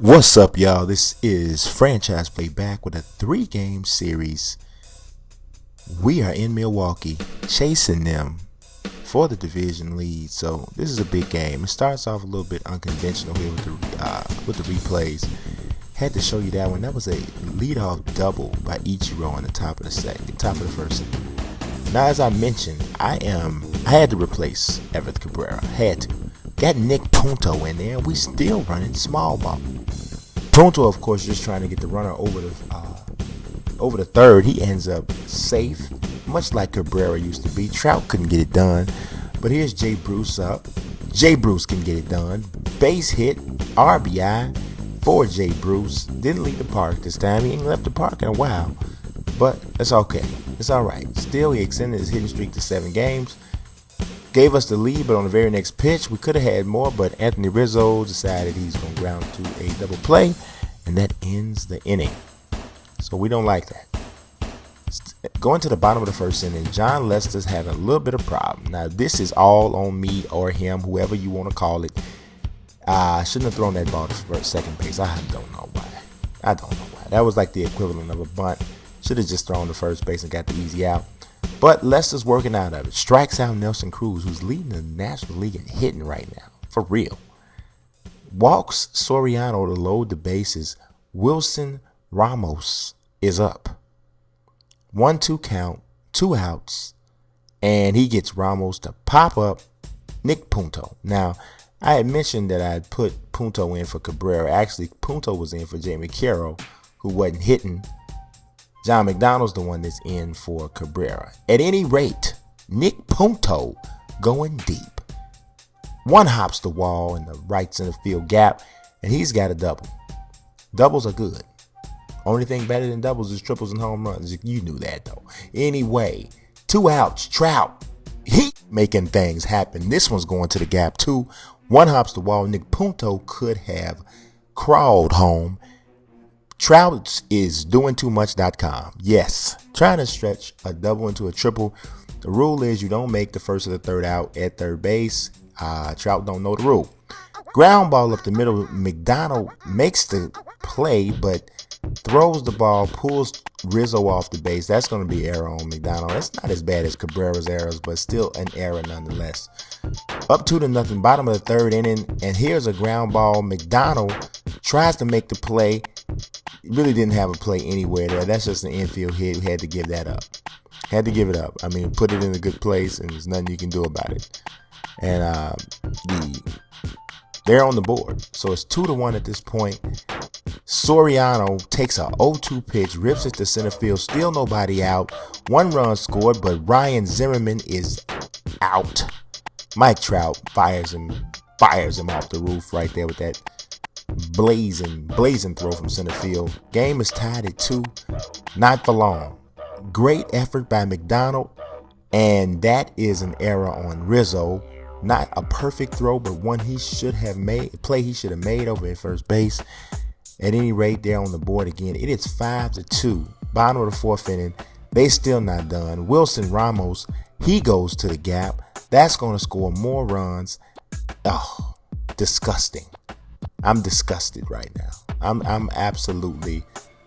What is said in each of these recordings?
What's up, y'all? This is Franchise Play back with a 3-game series. We are in Milwaukee chasing them for the division lead, so this is a big game. It starts off a little bit unconventional here with the replays. Had to show you that one. That was a leadoff double by Ichiro on the top of the first inning. Now, as I mentioned, I had to replace Everett Cabrera. Had to. Got Nick Punto in there. We still running small ball. Punto, of course, just trying to get the runner over the third. He ends up safe, much like Cabrera used to be. Trout couldn't get it done, but here's Jay Bruce up. Jay Bruce can get it done. Base hit, RBI for Jay Bruce. Didn't leave the park this time. He ain't left the park in a while, but it's okay. It's all right. Still, he extended his hitting streak to 7 games. Gave us the lead, but on the very next pitch, we could have had more, but Anthony Rizzo decided he's going to ground to a double play, and that ends the inning. So we don't like that. Going to the bottom of the first inning, John Lester's having a little bit of problem. Now, this is all on me or him, whoever you want to call it. I shouldn't have thrown that ball to second base. I don't know why. That was like the equivalent of a bunt. Should have just thrown to first base and got the easy out. But Lester's working out of it. Strikes out Nelson Cruz, who's leading the National League in hitting right now. For real. Walks Soriano to load the bases. Wilson Ramos is up. 1-2 count, 2 outs, and he gets Ramos to pop up Nick Punto. Now, I had mentioned that I had put Punto in for Cabrera. Actually, Punto was in for Jamie Carroll, who wasn't hitting. John McDonald's the one that's in for Cabrera. At any rate, Nick Punto going deep. One hops the wall in the right center field gap, and he's got a double. Doubles are good. Only thing better than doubles is triples and home runs. You knew that, though. Anyway, 2 outs. Trout. He making things happen. This one's going to the gap, too. One hops the wall. Nick Punto could have crawled home. Trout is doingtoomuch.com. Yes, trying to stretch a double into a triple. The rule is you don't make the first or the third out at third base. Trout don't know the rule. Ground ball up the middle. McDonald makes the play, but throws the ball, pulls Rizzo off the base. That's going to be error on McDonald. That's not as bad as Cabrera's errors, but still an error nonetheless. Up 2-0, bottom of the third inning, and here's a ground ball. McDonald tries to make the play. Really didn't have a play anywhere there. That's just an infield hit. We had to give that up. Had to give it up. I mean, put it in a good place, and there's nothing you can do about it. And they're on the board. So it's 2-1 at this point. Soriano takes a 0-2 pitch, rips it to center field. Still nobody out. 1 run scored, but Ryan Zimmerman is out. Mike Trout fires him off the roof right there with that blazing throw from center field. Game is tied at 2. Not for long. Great effort by McDonald, and that is an error on Rizzo. Not a perfect throw, but one he should have made. A play he should have made over at first base. At any rate, they're on the board again. It is 5-2. Bottom of the 4th inning. They still not done. Wilson Ramos, he goes to the gap. That's going to score more runs. Oh, disgusting. I'm disgusted right now. I'm absolutely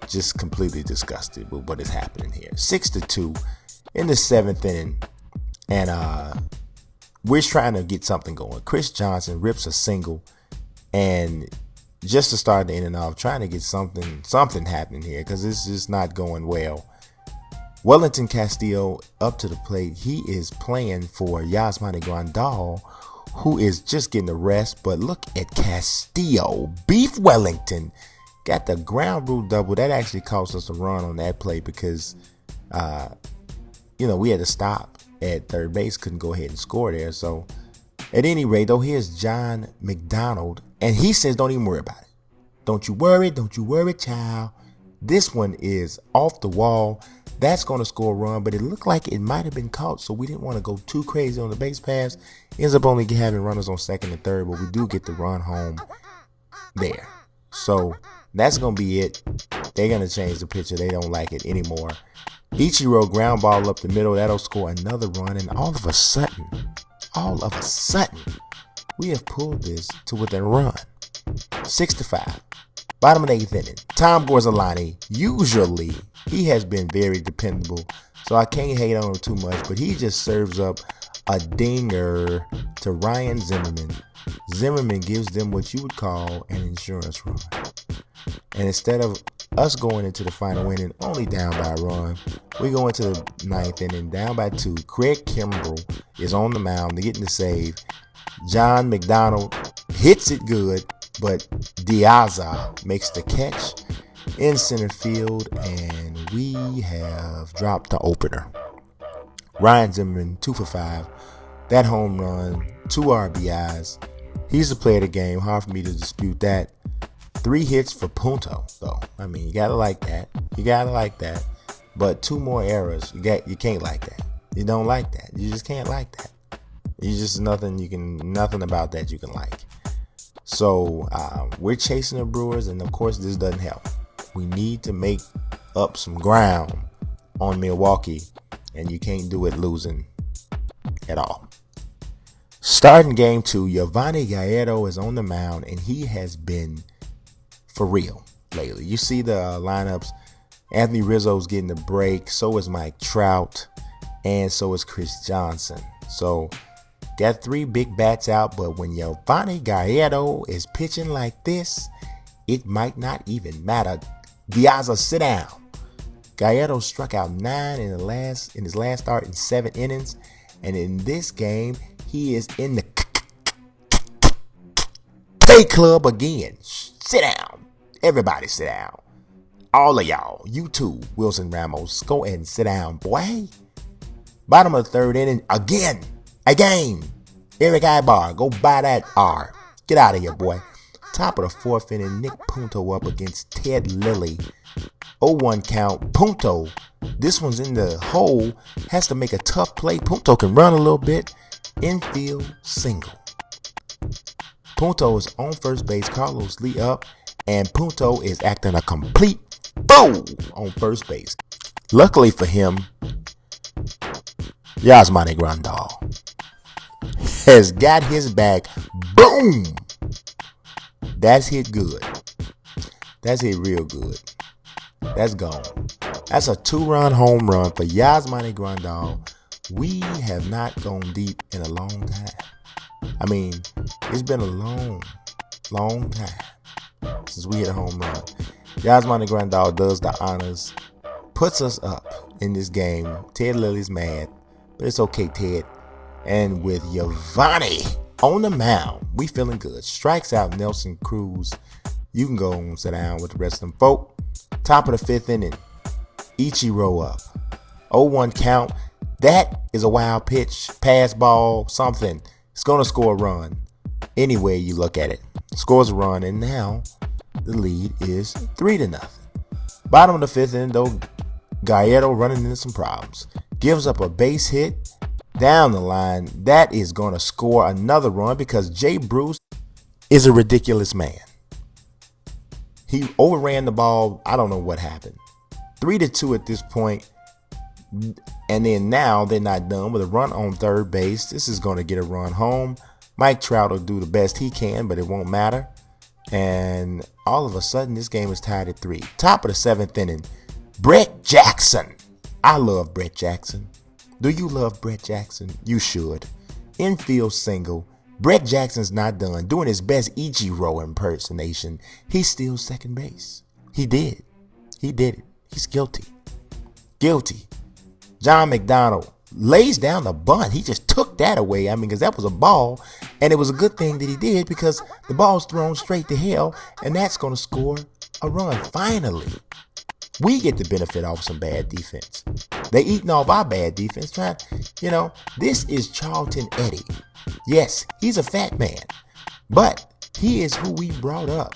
just completely disgusted with what is happening here. 6-2 in the 7th inning. And we're trying to get something going. Chris Johnson rips a single, and just to start the inning off, trying to get something happening here, because it's just not going well. Wellington Castillo up to the plate. He is playing for Yasmani Grandal, who is just getting a rest. But look at Castillo. Beef Wellington got the ground rule double. That actually cost us a run on that play because, we had to stop at third base. Couldn't go ahead and score there. So at any rate, though, here's John McDonald. And he says, don't even worry about it. Don't you worry, child. This one is off the wall. That's going to score a run, but it looked like it might have been caught, so we didn't want to go too crazy on the base pass. Ends up only having runners on second and third, but we do get the run home there. So that's going to be it. They're going to change the pitcher. They don't like it anymore. Ichiro ground ball up the middle. That'll score another run, and all of a sudden, we have pulled this to within a run. 6-5. Bottom of the 8th inning, Tom Gorzolani, usually he has been very dependable, so I can't hate on him too much, but he just serves up a dinger to Ryan Zimmerman. Zimmerman gives them what you would call an insurance run. And instead of us going into the final inning only down by a run, we go into the 9th inning down by 2. Craig Kimbrell is on the mound getting the save. John McDonald hits it good, but Diaza makes the catch in center field, and we have dropped the opener. Ryan Zimmerman, 2 for 5. That home run, 2 RBIs. He's the player of the game. Hard for me to dispute that. 3 hits for Punto, though. I mean, you gotta like that. You gotta like that. But 2 more errors. You can't like that. You don't like that. You just can't like that. You just nothing about that you can like. So we're chasing the Brewers, and of course this doesn't help. We need to make up some ground on Milwaukee, and you can't do it losing at all. Starting game 2, Yovani Gallardo is on the mound, and he has been for real lately. You see the lineups. Anthony Rizzo's getting a break. So is Mike Trout, and so is Chris Johnson. So got 3 big bats out, but when Yovani Gallardo is pitching like this, it might not even matter. Diaza, sit down. Gallardo struck out 9 in his last start in 7 innings, and in this game, he is in the K club again. Sit down. Everybody sit down. All of y'all. You too, Wilson Ramos. Go ahead and sit down, boy. Bottom of the 3rd inning. Again. Eric Ibar. Go buy that R. Get out of here, boy. Top of the 4th inning. Nick Punto up against Ted Lilly. 0-1 count. Punto. This one's in the hole. Has to make a tough play. Punto can run a little bit. Infield single. Punto is on first base. Carlos Lee up. And Punto is acting a complete fool on first base. Luckily for him, Yasmani Grandal has got his back. Boom! That's hit good. That's hit real good. That's gone. That's a 2-run home run for Yasmani Grandal. We have not gone deep in a long time. I mean, it's been a long time since we hit a home run. Yasmani Grandal does the honors, puts us up in this game. Ted Lilly's mad, but it's okay, Ted. And with Yovani on the mound, we feeling good. Strikes out Nelson Cruz. You can go and sit down with the rest of them folk. Top of the 5th inning, Ichiro up. 0-1 count. That is a wild pitch, pass ball, something. It's going to score a run. Any way you look at it. Scores a run, and now the lead is 3-0. Bottom of the 5th inning, though, Gallardo running into some problems. Gives up a base hit down the line. That is going to score another run because Jay Bruce is a ridiculous man. He overran the ball. I don't know what happened. 3-2 at this point. And then now they're not done with a run on third base. This is going to get a run home. Mike Trout will do the best he can, but it won't matter. And all of a sudden, this game is tied at 3. Top of the 7th inning, Brett Jackson. I love Brett Jackson. Do you love Brett Jackson? You should. Infield single. Brett Jackson's not done doing his best Ichiro impersonation. He's still second base. He did it. He's guilty. John McDonald lays down the bunt. He just took that away. I mean, because that was a ball, and it was a good thing that he did because the ball's thrown straight to hell, and that's going to score a run. Finally, we get the benefit off some bad defense. They eating off our bad defense. This is Charlton Eddie. Yes, he's a fat man, but he is who we brought up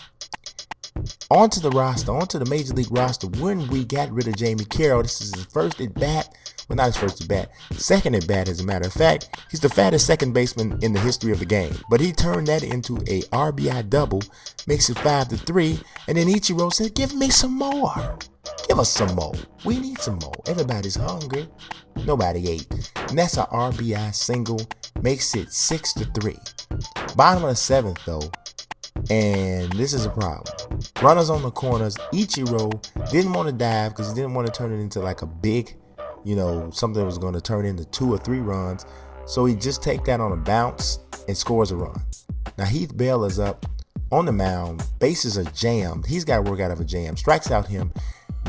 onto the roster, onto the Major League roster when we got rid of Jamie Carroll. This is his first at bat. Well, not his first at bat. Second at bat, as a matter of fact. He's the fattest second baseman in the history of the game. But he turned that into a RBI double, makes it 5-3. And then Ichiro said, give me some more. Give us some more. We need some more. Everybody's hungry. Nobody ate. And that's an RBI single. Makes it 6-3. Bottom of the 7th, though. And this is a problem. Runners on the corners. Ichiro didn't want to dive because he didn't want to turn it into like a big, something that was going to turn into 2 or 3 runs. So he just take that on a bounce and scores a run. Now Heath Bell is up on the mound. Bases are jammed. He's got to work out of a jam. Strikes out him.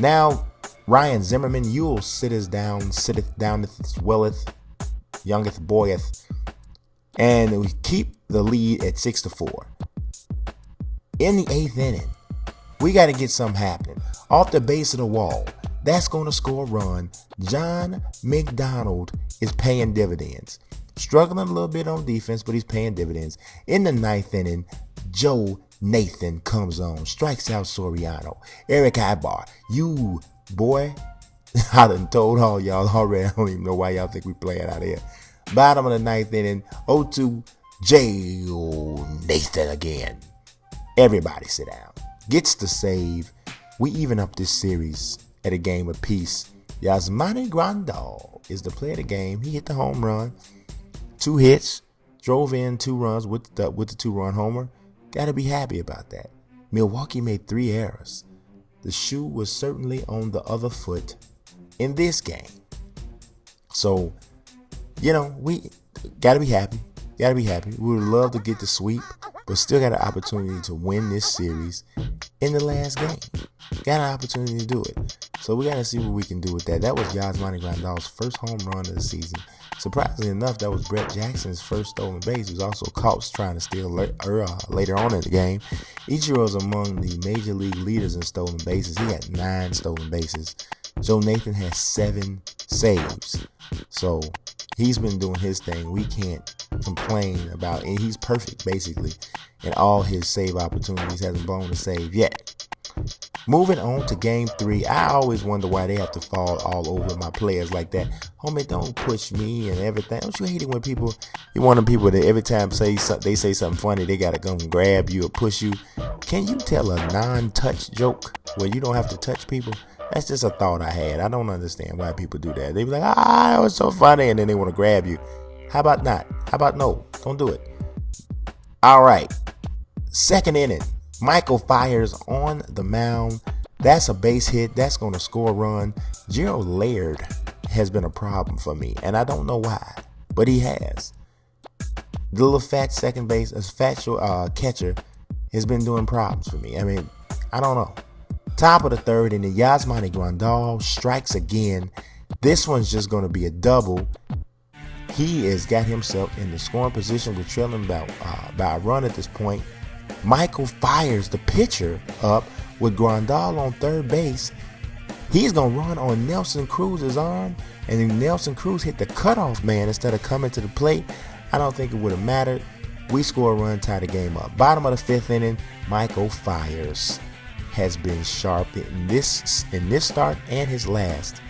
Now Ryan Zimmerman, you'll sitteth down, swelleth, youngeth boyeth. And we keep the lead at 6-4. In the 8th inning, we got to get something happening. Off the base of the wall, that's going to score a run. John McDonald is paying dividends. Struggling a little bit on defense, but he's paying dividends. In the 9th inning, Joe Nathan comes on, strikes out Soriano. Eric Ibar, you boy, I done told all y'all already. I don't even know why y'all think we playing out here. Bottom of the 9th inning, 0-2, Joe Nathan again. Everybody sit down. Gets the save. We even up this series at a game apiece. Yasmani Grandal is the player of the game. He hit the home run. 2 hits. Drove in 2 runs with the 2-run homer. Got to be happy about that. Milwaukee made 3 errors. The shoe was certainly on the other foot in this game. So, we got to be happy. Got to be happy. We would love to get the sweep, but still got an opportunity to win this series in the last game. Got an opportunity to do it. So we got to see what we can do with that. That was Yasmani Grandal's first home run of the season. Surprisingly enough, that was Brett Jackson's first stolen base. He was also caught trying to steal later on in the game. Ichiro is among the major league leaders in stolen bases. He had 9 stolen bases. Joe Nathan has 7 saves. So he's been doing his thing. We can't complain about it. He's perfect, basically, in all his save opportunities. Hasn't blown a save yet. Moving on to game 3. I always wonder why they have to fall all over my players like that. Homie, don't push me and everything. Don't you hate it when you want them people that every time they say something funny, they got to come grab you or push you? Can you tell a non-touch joke where you don't have to touch people? That's just a thought I had. I don't understand why people do that. They be like, that was so funny, and then they want to grab you. How about not? How about no? Don't do it. All right. 2nd inning. Michael Fires on the mound. That's a base hit. That's going to score a run. Gerald Laird has been a problem for me, and I don't know why, but he has. The little fat second base, catcher, has been doing problems for me. I mean, I don't know. Top of the 3rd inning, Yasmani Grandal strikes again. This one's just going to be a double. He has got himself in the scoring position. We're trailing by a run at this point. Michael Fires the pitcher up with Grandal on 3rd base. He's going to run on Nelson Cruz's arm, and then Nelson Cruz hit the cutoff man instead of coming to the plate. I don't think it would have mattered. We score a run, tie the game up. Bottom of the 5th inning, Michael Fires has been sharp in this start and his last.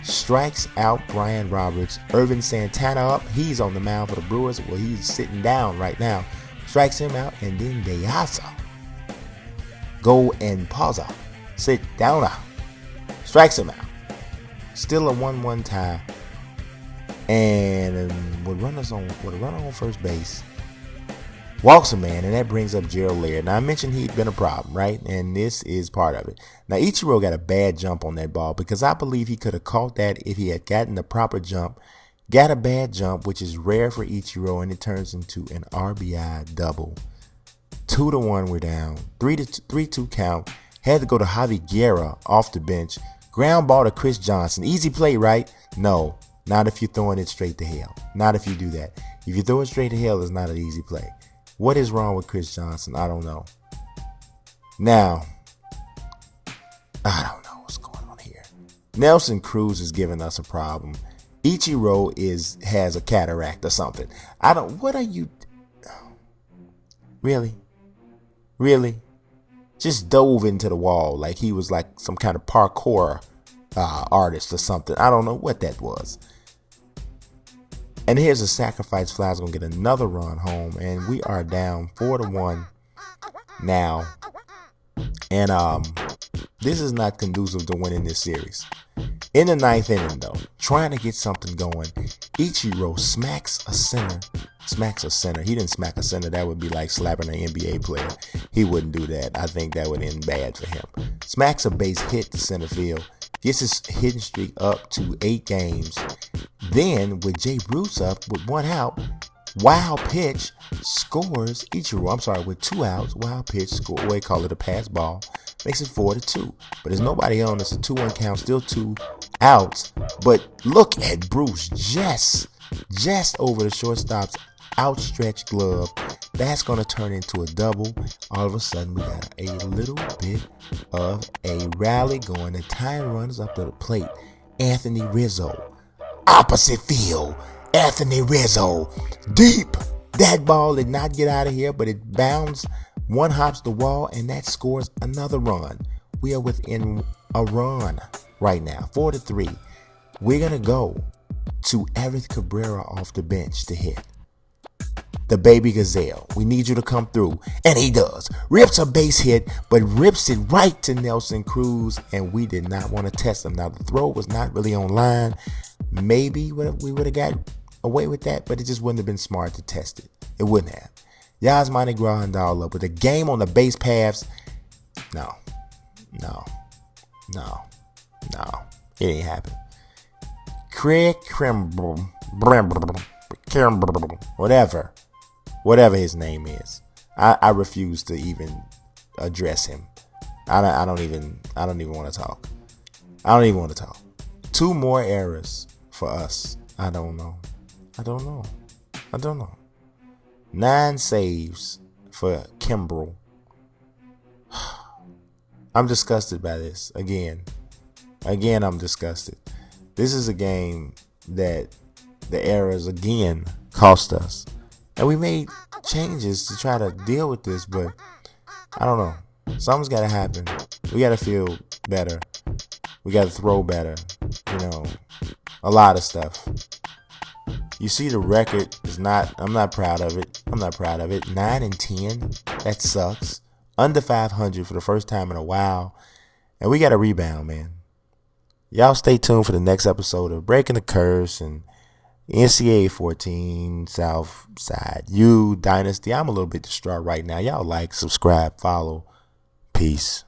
Strikes out Brian Roberts. Irvin Santana up. He's on the mound for the Brewers. Well, he's sitting down right now. Strikes him out, and then Deasa go and pause out. Sit down now. Strikes him out. Still a 1-1 tie. And with a runner on first base, walks a man, and that brings up Gerald Laird. Now, I mentioned he'd been a problem, right? And this is part of it. Now, Ichiro got a bad jump on that ball because I believe he could have caught that if he had gotten the proper jump. Got a bad jump, which is rare for Ichiro, and it turns into an RBI double. 2-1, we're down. 3-2 count. Had to go to Javi Guerra off the bench. Ground ball to Chris Johnson. Easy play, right? No, not if you're throwing it straight to hell. Not if you do that. If you throw it straight to hell, it's not an easy play. What is wrong with Chris Johnson? I don't know. Now, I don't know what's going on here. Nelson Cruz is giving us a problem. Ichiro has a cataract or something. What are you? Really? Just dove into the wall like he was like some kind of parkour artist or something. I don't know what that was. And here's a sacrifice fly. Is going to get another run home, and we are down 4-1 now. And this is not conducive to winning this series. In the ninth inning, though, trying to get something going, Ichiro smacks a center. He didn't smack a center. That would be like slapping an NBA player. He wouldn't do that. I think that would end bad for him. Smacks a base hit to center field. Gets his hitting streak up to 8 games. Then, with Jay Bruce up with 1 out, wild pitch scores Ichiro. I'm sorry, with 2 outs, wild pitch score. They call it a pass ball. Makes it 4-2. But there's nobody on. It's a 2-1 count. Still 2 outs. But look at Bruce just over the shortstop's outstretched glove. That's going to turn into a double. All of a sudden, we got a little bit of a rally going. The tying runners up to the plate. Anthony Rizzo. Opposite field. Anthony Rizzo. Deep. That ball did not get out of here, but it bounced. 1 hops the wall, and that scores another run. We are within a run right now, 4-3. We're going to go to Eric Cabrera off the bench to hit. The baby gazelle. We need you to come through. And he does. Rips a base hit, but rips it right to Nelson Cruz, and we did not want to test him. Now, the throw was not really on line. Maybe we would have got away with that, but it just wouldn't have been smart to test it. It wouldn't have. Yasmani Grandal with the game on the base paths. No. It ain't happen. Craig Kimbrel, whatever his name is. I refuse to even address him. I don't even want to talk. 2 more errors for us. I don't know. 9 saves for Kimbrel. I'm disgusted by this. Again, I'm disgusted. This is a game that the errors again cost us. And we made changes to try to deal with this, but I don't know. Something's got to happen. We got to feel better. We got to throw better. A lot of stuff. You see, the record is I'm not proud of it. 9-10. That sucks. Under 500 for the first time in a while. And we got to rebound, man. Y'all stay tuned for the next episode of Breaking the Curse and NCAA 14 South Side U Dynasty. I'm a little bit distraught right now. Y'all like, subscribe, follow. Peace.